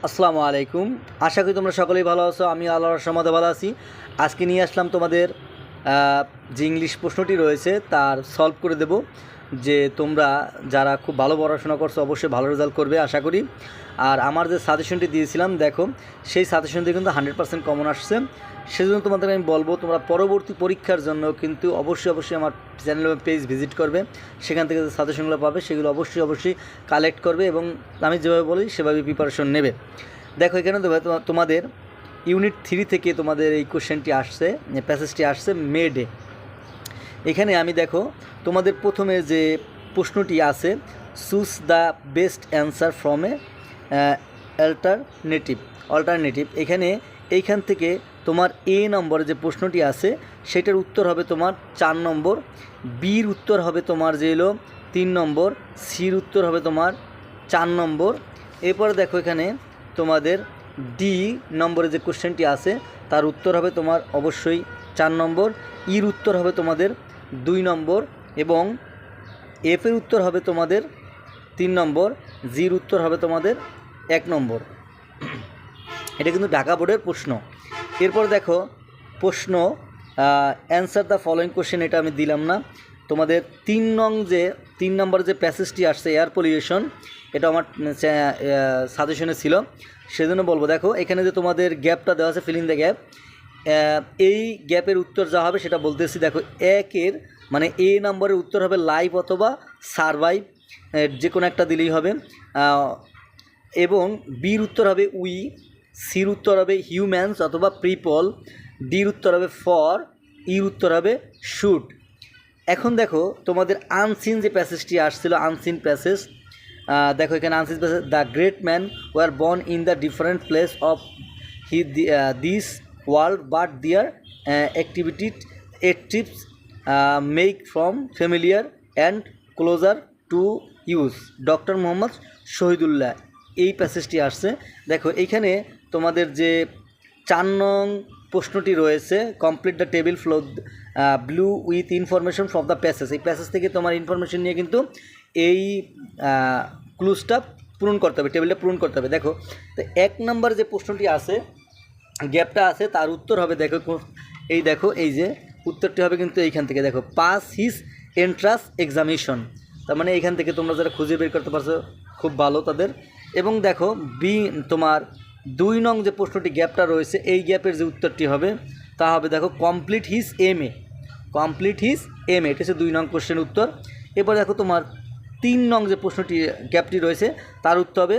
আসসালামু আলাইকুম। আশা করি তোমরা সকলেই ভালো আছো। আমি আল্লাহর রহমতে ভালো আছি। আজকে নিয়ে আসলাম তোমাদের যে ইংলিশ প্রশ্নটি রয়েছে তার সলভ করে দেব। যে তোমরা যারা খুব ভালো পড়াশোনা করছো অবশ্যই ভালো রেজাল্ট করবে আশা করি। আর আমার যে সাজেশনটি দিয়েছিলাম দেখো, সেই সাজেশনটি কিন্তু 100% কমন আসছে। সেজন্য তোমাদের আমি বলবো তোমরা পরবর্তী পরীক্ষার জন্য কিন্তু অবশ্যই আমার চ্যানেল এবং পেজ ভিজিট করবে। সেখান থেকে যে সাজেশনগুলো পাবে সেগুলো অবশ্যই কালেক্ট করবে এবং আমি যেভাবে বলি সেভাবে প্রিপারেশন নেবে। দেখো এখানে তোমাদের ইউনিট 3 থেকে তোমাদের এই কোশ্চেনটি আসছে, প্যাসেজটি আসছে মে ডে। এখানে আমি দেখো তোমাদের প্রথমে যে প্রশ্নটি আছে, choose the best answer from a alternative. এইখান থেকে তোমার এ নম্বরে যে প্রশ্নটি আছে সেটার উত্তর হবে তোমার 4 নম্বর, বির উত্তর হবে তোমার যে হলো 3 নম্বর, সির উত্তর হবে তোমার 4 নম্বর। এরপরে দেখো এখানে তোমাদের ডি নম্বরে যে কোশ্চেনটি আছে তার উত্তর হবে তোমার অবশ্যই 4 নম্বর, ইর উত্তর হবে তোমাদের 2 নম্বর এবং এফের উত্তর হবে তোমাদের 3 নম্বর, জির উত্তর হবে তোমাদের 1 নম্বর। এটা কিন্তু ঢাকা বোর্ডের প্রশ্ন। এরপর দেখো প্রশ্ন অ্যান্সার দ্য ফলোয়িং কোশ্চেন, এটা আমি দিলাম না। তোমাদের 3 নম্বর যে প্যাসেজটি আসছে এয়ার পলিউশন, এটা আমার সাজেশনে ছিল, সেজন্য বলবো। দেখো এখানে যে তোমাদের গ্যাপটা দেওয়া আছে, ফিল ইন দ্য গ্যাপ, এই গ্যাপের উত্তর যা হবে সেটা বলতেছি। দেখো একের মানে এ নম্বরের উত্তর হবে লাইভ অথবা সারভাইভ, যে কোনো একটা দিলেই হবে। এবং বির উত্তর হবে উই, সির উত্তর হবে হিউম্যানস অথবা পিপল, ডির উত্তর হবে ফর, ইর উত্তর হবে শুড। এখন দেখো তোমাদের আনসিন যে প্যাসেজটি আসছিল, আনসিন প্যাসেজ, দেখো এখানে unseen passage, the great man were born in the different place of this world but their activities make from familiar and closer to use, doctor Mohammad Shahidullah. এই প্যাসেজটি আসছে। দেখো এইখানে তোমাদের যে 4 নং প্রশ্নটি রয়েছে, complete the table flow blue with information from the passage, এই প্যাসেজ থেকে তোমার ইনফরমেশন নিয়ে কিন্তু এই ক্লুজটা পূরণ করতে হবে, টেবিলটা পূরণ করতে হবে। দেখো তো 1 নম্বর যে প্রশ্নটি আছে, গ্যাপটা আছে, তার উত্তর হবে দেখো এই যে উত্তরটি হবে কিন্তু এইখান থেকে। দেখো পাস হিজ এন্ট্রান্স এক্সামিনেশন, তার মানে এইখান থেকে তোমরা যারা খুঁজে বের করতে পারছো খুব ভালো তাদের। এবং দেখো তোমার 2 নং যে প্রশ্নটি গ্যাপটা রয়েছে, এই গ্যাপের যে উত্তরটি হবে তা হবে দেখো কমপ্লিট হিজ এম এ, এটা হচ্ছে 2 নং কোশ্চেন উত্তর। এরপর দেখো তোমার 3 নং যে প্রশ্নটি গ্যাপটি রয়েছে তার উত্তর হবে